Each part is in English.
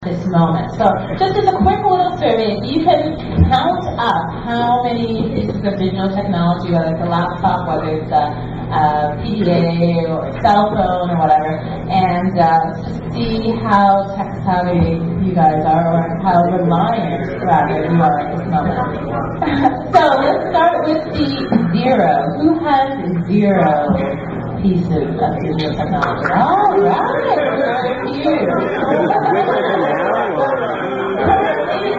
this moment. So just as a quick little survey, if you can count up how many pieces of digital technology, whether it's a laptop, whether it's a PDA or a cell phone or whatever, and see how tech savvy you guys are, or how reliant, rather, you are at this moment. So let's start with the zero. Who has zero pieces of digital technology? All right, very few.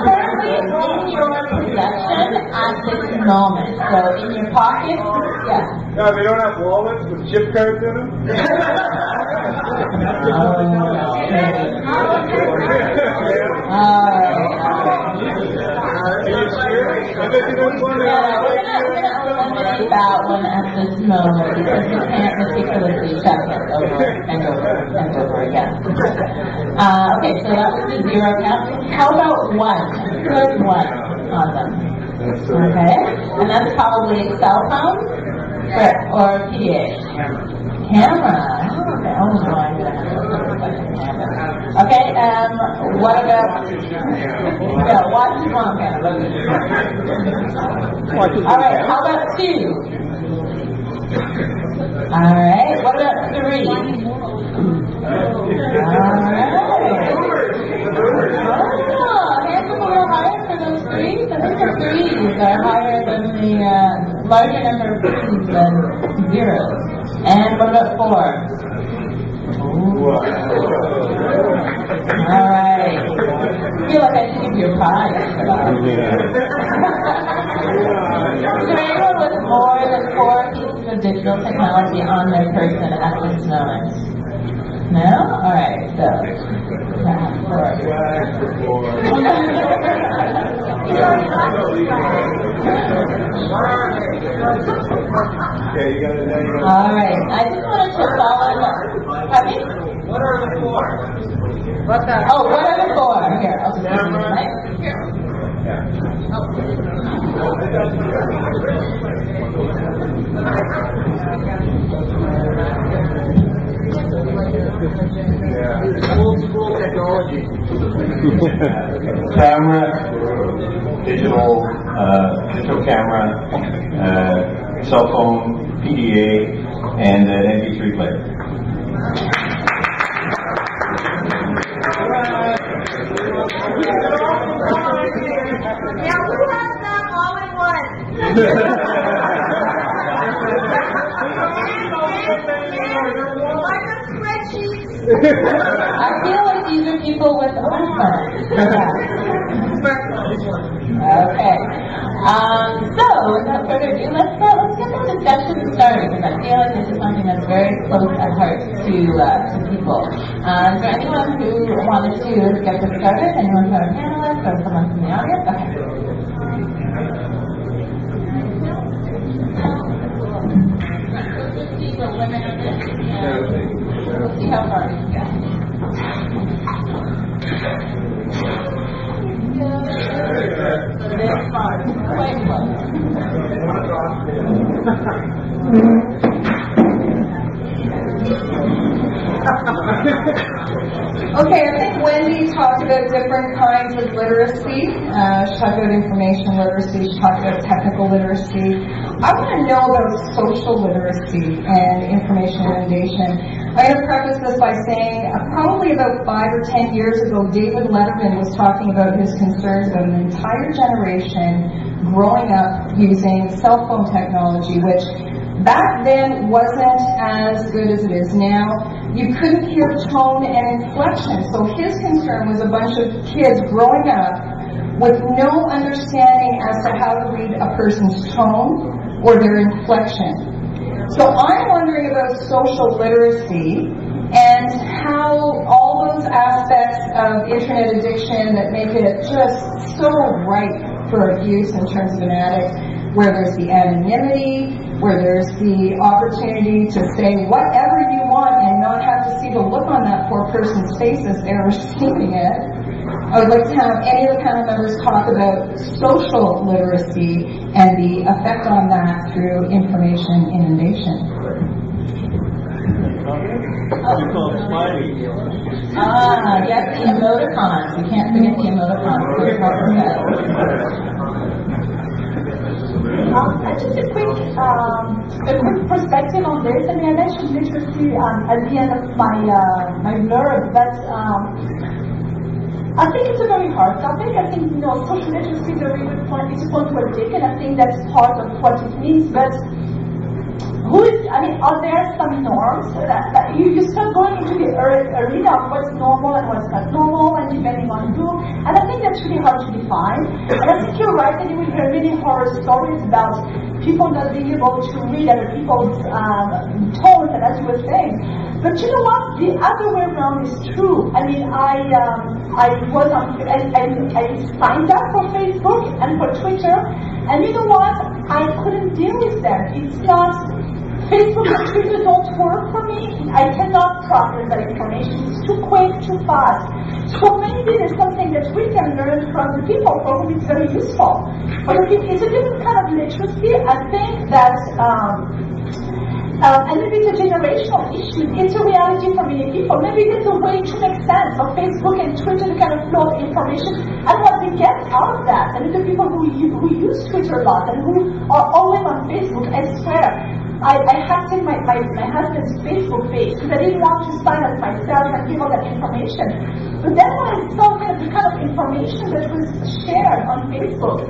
Currently in your possession at this moment. So in your pocket, yeah. No, they don't have wallets with chip cards in them? That one at this moment because we can't meticulously check it over and over again. Okay, so that was the zero count. How about one? Good one on them. Okay, and that's probably a cell phone or PDA. Camera. Okay, oh no, I'm gonna have to look at the camera. Okay, what about watch is one camera. Alright, how about two? Alright, what about three? Alright. Oh, hands up a little higher for those threes. I think the threes are higher than the larger number of threes than zeros. And what about four? Alright. I feel like I should give you a prize for that. Is there anyone with more than 4 pieces of digital technology on their person at this moment? No? Alright, so that's 4. Alright, I just wanted to follow up. What are the 4? What are the 4? Here, I'll just give you the mic. Here. Old school technology. Camera, digital camera, cell phone, PDA, and an MP3 player. Now who has them all in one? I feel like these are people with iPhones. Okay. So, without further ado, let's get the discussion started, because I feel like this is something that's very close at heart to people. Is there anyone who wanted to get this started? Anyone from a panelist or someone from the audience? Okay. Let's see the limit of this. We'll see how far we can go. This far, quite close. Okay, I think Wendy talked about different kinds of literacy. She talked about information literacy. She talked about technical literacy. I want to know about social literacy and information inundation. I'm going to preface this by saying probably about 5 or 10 years ago, David Letterman was talking about his concerns about an entire generation growing up using cell phone technology, which back then wasn't as good as it is now. You couldn't hear tone and inflection. So his concern was a bunch of kids growing up with no understanding as to how to read a person's tone or their inflection. So I'm wondering about social literacy and how all those aspects of internet addiction that make it just so ripe for abuse in terms of an addict, where there's the anonymity, where there's the opportunity to say whatever you want and not have to see the look on that poor person's face as they're receiving it. I would like to have any of the panel members talk about social literacy and the effect on that through information inundation. They're called smileys. Yes, the emoticons. We can't forget the emoticons. Just a quick perspective on this. I mean, I mentioned literacy at the end of my blurb, but I think it's a very hard topic. I think, social literacy is a really good point. It's a point well taken. I think that's part of what it means, but are there some norms that you start going into the arena of what's normal and what's not normal, and depending on who, and I think that's really hard to define. And I think you're right that you will hear really horror stories about people not being able to read other people's tones, and as you were saying. But you know what? The other way around is true. I mean, I signed up for Facebook and for Twitter, and you know what? I couldn't deal with them. It's not. Facebook and Twitter don't work for me. I cannot process that information. It's too quick, too fast. So maybe there's something that we can learn from the people for whom it's very useful. But it's a different kind of literacy. I think that, and maybe it's a generational issue. It's a reality for many people. Maybe there's a way to make sense of Facebook and Twitter to kind of flow information and what we get out of that. And the people who use Twitter a lot and who are always on Facebook, I swear, I hacked in my husband's Facebook page because I didn't want to sign up myself and give all that information. But then when I saw the kind of information that was shared on Facebook,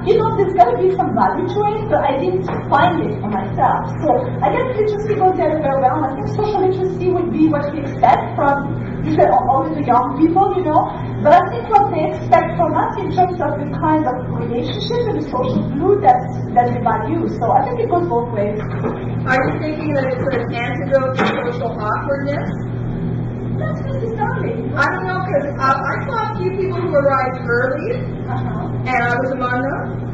there's got to be some value to it, but I didn't find it for myself. So I guess literacy goes the other way around. I think social literacy would be what we expect from all the young people, But I think what they expect from us in terms of the kind of relationship and the social glue that we value. So I think it goes both ways. Are you thinking that it's an antidote to social awkwardness? Not necessarily. I don't know, because I saw a few people who arrived early, and I was among them.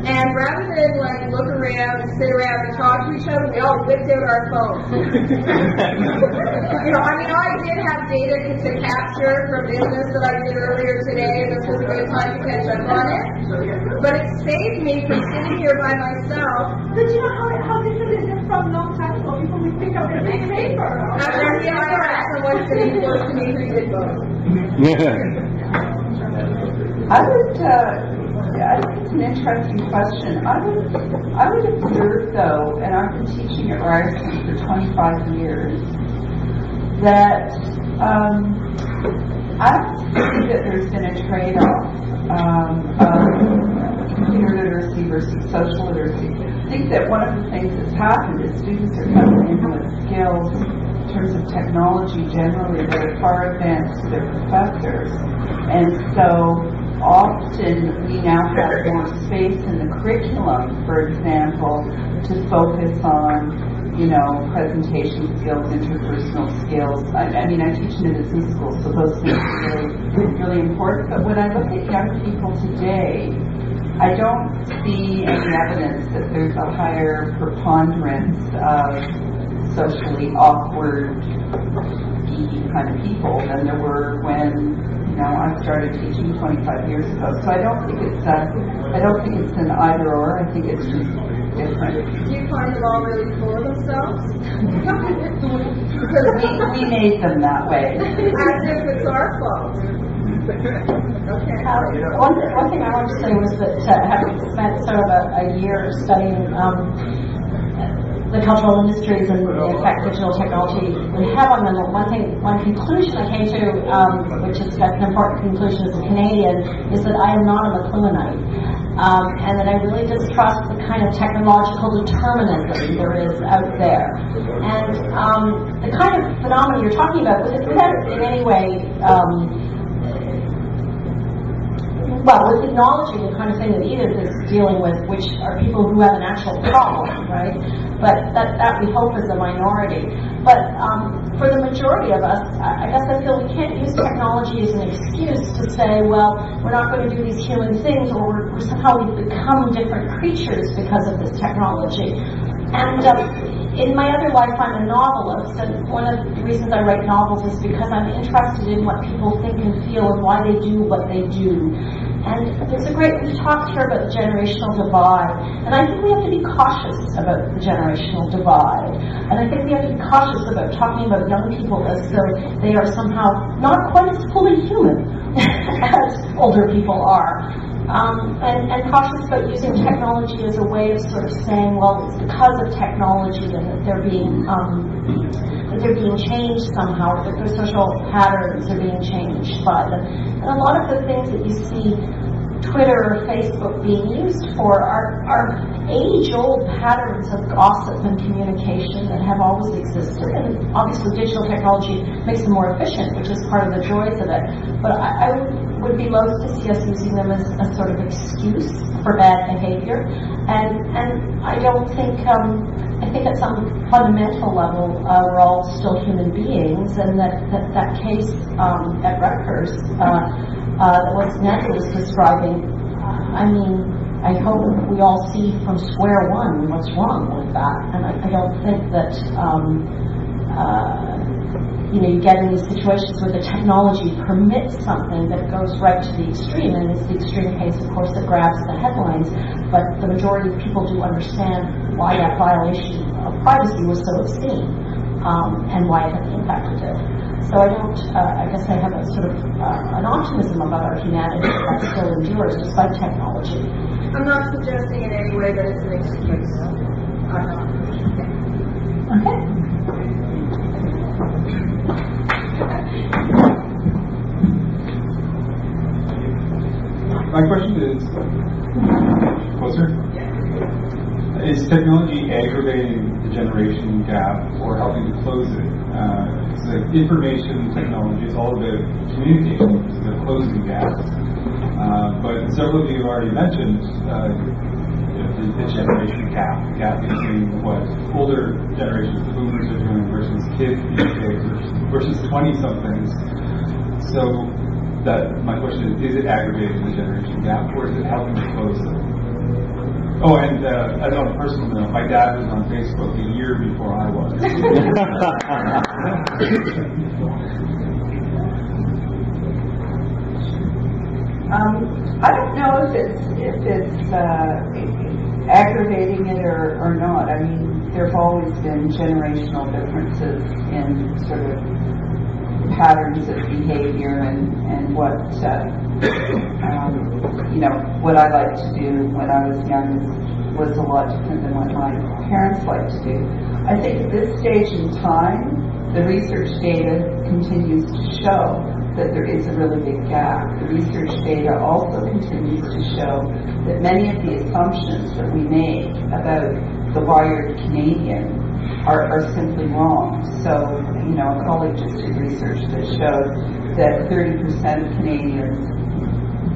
And rather than look around and sit around and talk to each other, we all whipped out our phones. I did have data to capture from business that I did earlier today, and this was a good time to catch up on it. But it saved me from sitting here by myself. But how different is it from a long time ago? People would pick up their big paper. After the IRS, someone sitting close to me who did both. I think it's an interesting question. I would observe, though, and I've been teaching at Ryerson for 25 years, that I don't think that there's been a trade-off of computer literacy versus social literacy. I think that one of the things that's happened is students are coming in with skills in terms of technology generally that are far advanced to their professors. And so often we now have more space in the curriculum, for example, to focus on, presentation skills, interpersonal skills. I teach in a business school, so those things are really important. But when I look at young people today, I don't see any evidence that there's a higher preponderance of socially awkward, geeky kind of people than there were when I started teaching 25 years ago. So I don't think it's an either or. I think it's just different. Do you find them all really full of themselves? Because we made them that way. As if it's our fault. Okay. One thing I wanted to say was that having spent sort of a year studying the cultural industries and the effect digital technology would have on them, one conclusion I came to, which is an important conclusion as a Canadian, is that I am not a McLuhanite. And that I really distrust the kind of technological determinism there is out there. And the kind of phenomenon you're talking about, without in any way with acknowledging the kind of thing that Edith is dealing with, which are people who have an actual problem, right? But that we hope is a minority. But for the majority of us, I guess I feel we can't use technology as an excuse to say, well, we're not going to do these human things, or somehow we've become different creatures because of this technology. And in my other life, I'm a novelist, and one of the reasons I write novels is because I'm interested in what people think and feel and why they do what they do. And there's a great, we talked here about the generational divide, and I think we have to be cautious about the generational divide. And I think we have to be cautious about talking about young people as though they are somehow not quite as fully human as older people are. And cautious about using technology as a way of sort of saying, well, it's because of technology that they're being changed somehow, that their social patterns are being changed by them. And a lot of the things that you see Twitter or Facebook being used for are age-old patterns of gossip and communication that have always existed. And obviously digital technology makes them more efficient, which is part of the joys of it. But I would be loath to see us using them as a sort of excuse for bad behavior. And I don't think, I think at some fundamental level, we're all still human beings, and that case at Rutgers that what Nancy was describing, I mean, I hope we all see from square one what's wrong with that. And I don't think that, you get in these situations where the technology permits something that goes right to the extreme, and it's the extreme case, of course, that grabs the headlines, but the majority of people do understand why that violation of privacy was so obscene, and why it had the impact it did. So I don't, I guess I have a sort of an optimism about our humanity that still endures despite technology. I'm not suggesting in any way that it's an excuse. Okay. My question is, closer? Is technology aggravating the generation gap or helping to close it? It's like information technology is all about communication, it's about closing gaps. But several of you already mentioned the generation gap, the gap between what older generations, the boomers are doing versus kids these days versus 20-somethings. So my question is it aggravating the generation gap or is it helping to close it? Oh, and as on a personal note, my dad was on Facebook a year before I was. I don't know if it's aggravating it or not. I mean, there've always been generational differences in sort of patterns of behavior and what what I liked to do when I was young was a lot different than what my parents liked to do. I think at this stage in time, the research data continues to show that there is a really big gap. The research data also continues to show that many of the assumptions that we make about the wired Canadian are simply wrong. So, a colleague just did research that showed that 30% of Canadians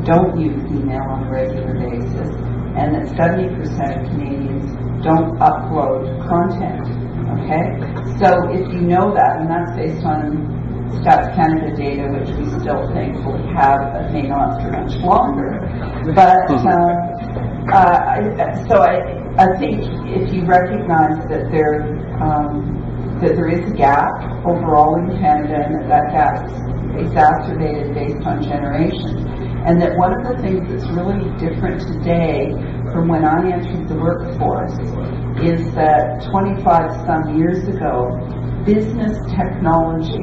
don't use email on a regular basis, and that 70% of Canadians don't upload content. Okay? So if you know that, and that's based on Stats Canada data, which we still thankfully have, but may not for much longer. But I think if you recognize that there is a gap overall in Canada, and that gap's exacerbated based on generations, and that one of the things that's really different today from when I entered the workforce is that 25 some years ago, business technology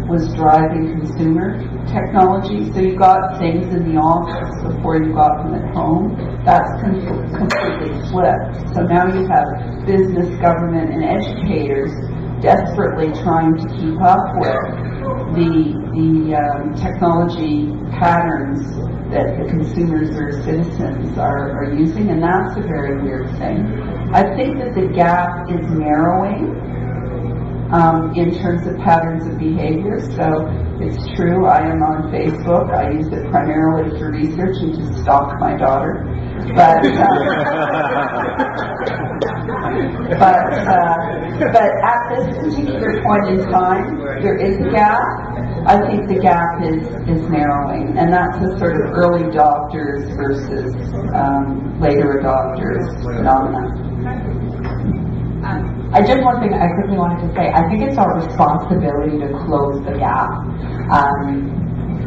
was driving consumer technology. So you got things in the office before you got them at home. That's completely flipped. So now you have business, government, and educators desperately trying to keep up with the technology patterns that the consumers or citizens are using, and that's a very weird thing. I think that the gap is narrowing in terms of patterns of behavior. So it's true, I am on Facebook. I use it primarily for research and to stalk my daughter. But at this particular point in time, there is a gap. I think the gap is narrowing, and that's a sort of early adopters versus later adopters phenomenon. I just one thing I quickly wanted to say. I think it's our responsibility to close the gap.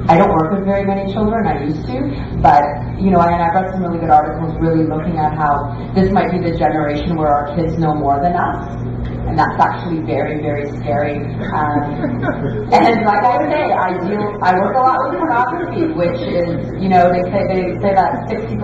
I don't work with very many children, I used to, but, you know, and I've read some really good articles really looking at how this might be the generation where our kids know more than us, and that's actually very, very scary. And like I say, I work a lot with pornography, which is, you know, they say that 60%